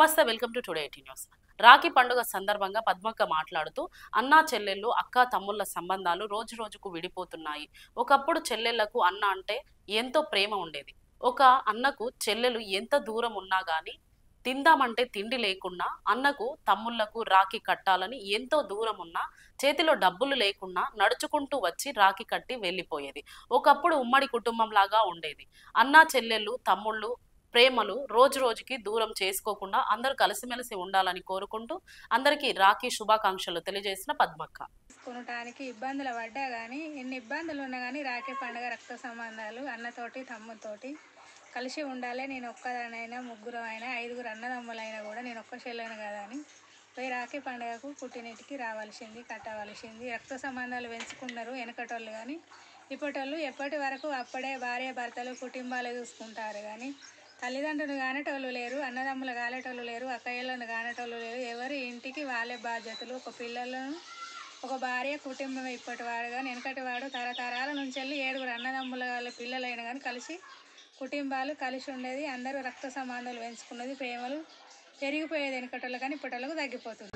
నమస్తే, welcome to today 18 news. Rakhi పండుగ సందర్భంగా పద్మక్క మాట్లాడుతూ అన్నా చెల్లెళ్ళు అక్క తమ్ముళ్ళ సంబంధాలు రోజు రోజుకు విడిపోతున్నాయి. ఒకప్పుడు చెల్లెళ్లకు అన్న అంటే ఎంతో ప్రేమ ఉండేది. ఒక అన్నకు చెల్లెలు ఎంత దూరం ఉన్నా గాని తిందామంటే తిండి లేకున్నా అన్నకు తమ్ముళ్లకు రాఖీ కట్టాలని ఎంతో దూరం ఉన్నా చేతిలో డబ్బులు లేకున్నా నడుచుకుంటూ వచ్చి రాఖీ కట్టి వెళ్ళిపోయేది. ఒకప్పుడు ఉమ్మడి కుటుంబం లాగా ఉండేది. అన్నా చెల్లెళ్ళు తమ్ముళ్ళు ప్రేమలు రోజు రోజుకి దూరం చేసుకోకుండా అందరూ కలిసిమెలిసి ఉండాలని కోరుకుంటూ అందరికీ రాఖీ శుభాకాంక్షలు తెలియజేసిన పద్మక్క. కొనటానికి ఇబ్బందులు పడ్డా కానీ ఎన్ని ఇబ్బందులు ఉన్నా కానీ రాఖీ పండుగ రక్త సంబంధాలు అన్నతోటి తమ్ముతోటి కలిసి ఉండాలి. నేను ఒక్కదానైనా ముగ్గురు అయినా ఐదుగురు అన్నదమ్ములైనా కూడా నేను ఒక్క చెల్లెను కదా అని పోయి రాఖీ పండుగకు పుట్టినింటికి రావాల్సింది, కట్టవలసింది. రక్త సంబంధాలు పెంచుకున్నారు వెనకటోళ్ళు, కానీ ఇప్పటోళ్ళు ఎప్పటి వరకు అప్పుడే భార్య భర్తలు కుటుంబాలు చూసుకుంటారు. కానీ తల్లిదండ్రులు కానేటోళ్ళు లేరు, అన్నదమ్ములు కాలేటోళ్ళు లేరు, అక్కయ్యలను కానేటోళ్ళు లేరు. ఎవరి ఇంటికి వాళ్ళే బాధ్యతలు. ఒక పిల్లలను ఒక భార్య కుటుంబం ఇప్పటి వాడు కానీ వెనకటి వాడు తరతరాల నుంచి వెళ్ళి 7 అన్నదమ్ముల వాళ్ళ పిల్లలైనా కానీ కలిసి కుటుంబాలు కలిసి ఉండేది. అందరూ రక్త సంబంధాలు పెంచుకున్నది, ప్రేమలు పెరిగిపోయేది వెనకటోళ్ళు. కానీ ఇప్పటోళ్ళకు తగ్గిపోతుంది.